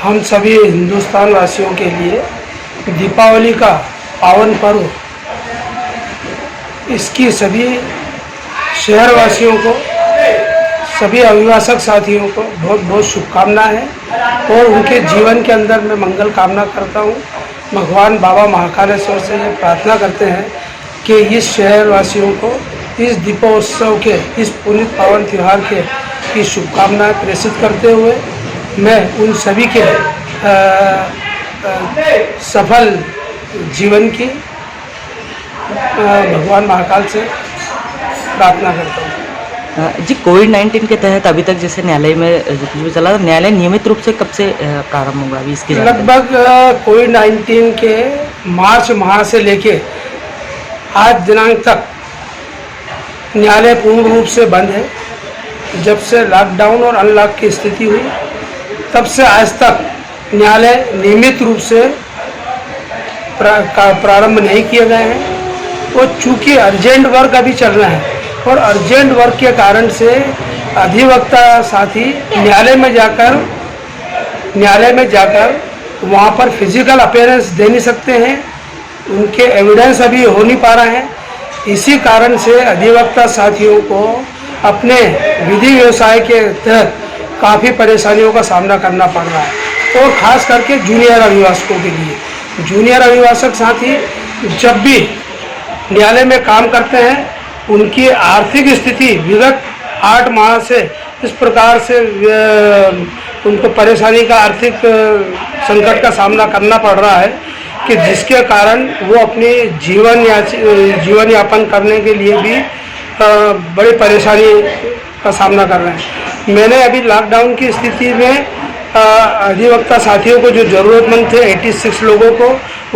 हम सभी हिंदुस्तान वासियों के लिए दीपावली का पावन पर्व, इसकी सभी शहरवासियों को, सभी अभिभाषक साथियों को बहुत बहुत शुभकामनाएं हैं और उनके जीवन के अंदर मैं मंगल कामना करता हूं। भगवान बाबा महाकालेश्वर से ये प्रार्थना करते हैं कि इस शहरवासियों को इस दीपोत्सव के, इस पुनीत पावन त्यौहार के की शुभकामनाएं प्रेषित करते हुए मैं उन सभी के सफल जीवन की भगवान महाकाल से प्रार्थना करता हूँ। जी, कोविड-19 के तहत अभी तक जैसे न्यायालय में जो कुछ भी चला, न्यायालय नियमित रूप से कब से प्रारंभ होगा अभी इसकी? लगभग कोविड-19 के मार्च माह से लेके आज दिनांक तक न्यायालय पूर्ण रूप से बंद है। जब से लॉकडाउन और अनलॉक की स्थिति हुई तब से आज तक न्यायालय नियमित रूप से प्रारंभ नहीं किए गए हैं और चूँकि अर्जेंट वर्क अभी चल रहा है और अर्जेंट वर्क के कारण से अधिवक्ता साथी न्यायालय में जाकर वहाँ पर फिजिकल अपीयरेंस दे नहीं सकते हैं, उनके एविडेंस अभी हो नहीं पा रहे हैं। इसी कारण से अधिवक्ता साथियों को अपने विधि व्यवसाय के तहत काफ़ी परेशानियों का सामना करना पड़ रहा है और ख़ास करके जूनियर अभिभाषकों के लिए। जूनियर अभिभाषक साथी जब भी न्यायालय में काम करते हैं, उनकी आर्थिक स्थिति विगत 8 माह से इस प्रकार से उनको परेशानी का, आर्थिक संकट का सामना करना पड़ रहा है कि जिसके कारण वो अपनी जीवन यापन करने के लिए भी बड़ी परेशानी का सामना कर रहे हैं। मैंने अभी लॉकडाउन की स्थिति में अधिवक्ता साथियों को जो ज़रूरतमंद थे 86 लोगों को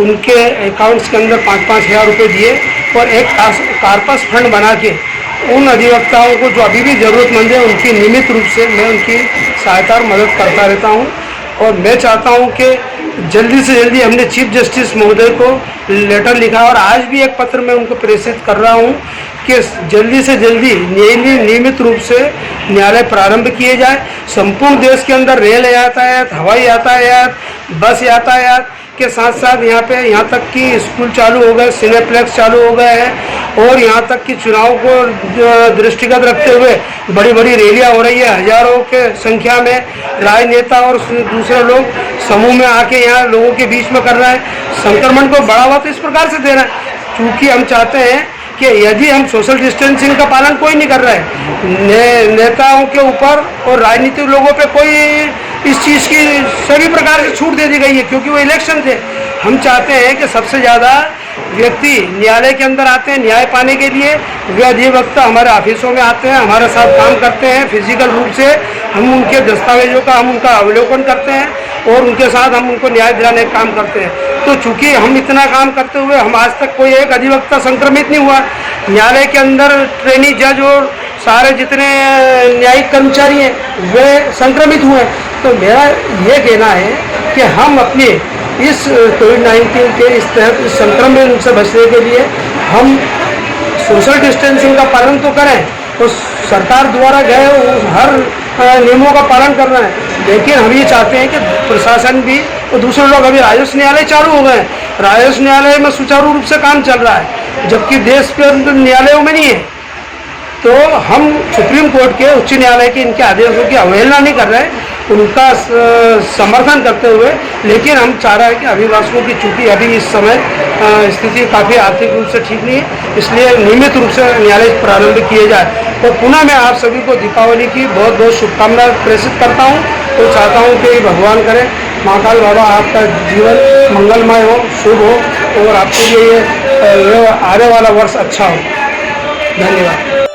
उनके अकाउंट्स के अंदर 5-5 हज़ार रुपये दिए और एक कार्पस फंड बना के उन अधिवक्ताओं को जो अभी भी ज़रूरतमंद है उनकी नियमित रूप से मैं उनकी सहायता और मदद करता रहता हूं। और मैं चाहता हूं कि जल्दी से जल्दी, हमने चीफ जस्टिस महोदय को लेटर लिखा और आज भी एक पत्र मैं उनको प्रेषित कर रहा हूं कि जल्दी से जल्दी नियमित रूप से न्यायालय प्रारंभ किए जाए। संपूर्ण देश के अंदर रेल यातायात, हवाई यातायात, बस यातायात के साथ साथ यहाँ तक कि स्कूल चालू हो गए, सिनेप्लेक्स चालू हो गए हैं और यहाँ तक कि चुनाव को दृष्टिगत रखते हुए बड़ी बड़ी रैलियाँ हो रही है। हजारों के संख्या में राजनेता और दूसरे लोग समूह में आके यहाँ लोगों के बीच में कर रहे हैं। संक्रमण को बढ़ावा तो इस प्रकार से दे रहे हैं क्योंकि हम चाहते हैं कि यदि हम सोशल डिस्टेंसिंग का पालन कोई नहीं कर रहा है, नेताओं के ऊपर और राजनीतिक लोगों पे कोई इस चीज़ की सभी प्रकार की छूट दे दी गई है क्योंकि वो इलेक्शन थे। हम चाहते हैं कि सबसे ज़्यादा व्यक्ति न्यायालय के अंदर आते हैं न्याय पाने के लिए, वे अधिवक्ता हमारे ऑफिसों में आते हैं, हमारे साथ काम करते हैं फिजिकल रूप से। हम उनके दस्तावेजों का उनका अवलोकन करते हैं और उनके साथ हम उनको न्याय दिलाने का काम करते हैं। तो चूँकि हम इतना काम करते हुए हम आज तक कोई एक अधिवक्ता संक्रमित नहीं हुआ। न्यायालय के अंदर ट्रेनी जज और सारे जितने न्यायिक कर्मचारी हैं वे संक्रमित हुए। तो मेरा ये कहना है कि हम अपने इस कोविड-19 के इस संक्रमण से बचने के लिए हम सोशल डिस्टेंसिंग का पालन तो करें और सरकार द्वारा गए हर नियमों का पालन कर रहे हैं, लेकिन हम ये चाहते हैं कि प्रशासन भी और दूसरे लोग, अभी राजस्व न्यायालय चालू हो गए, राजस्व न्यायालय में सुचारू रूप से काम चल रहा है जबकि देश के न्यायालयों में नहीं है। तो हम सुप्रीम कोर्ट के, उच्च न्यायालय के इनके आदेशों की अवहेलना नहीं कर रहे हैं, उनका समर्थन करते हुए, लेकिन हम चाह रहे हैं कि अभिभाषकों की चूंकि अभी इस समय स्थिति काफ़ी आर्थिक रूप से ठीक नहीं है, इसलिए नियमित रूप से न्यायालय प्रारंभ किए जाए। तो पुनः मैं आप सभी को दीपावली की बहुत बहुत शुभकामनाएं प्रेषित करता हूं। तो चाहता हूं कि भगवान करे महाकाल बाबा आपका जीवन मंगलमय हो, शुभ हो और आपके लिए ये आने वाला वर्ष अच्छा हो। धन्यवाद।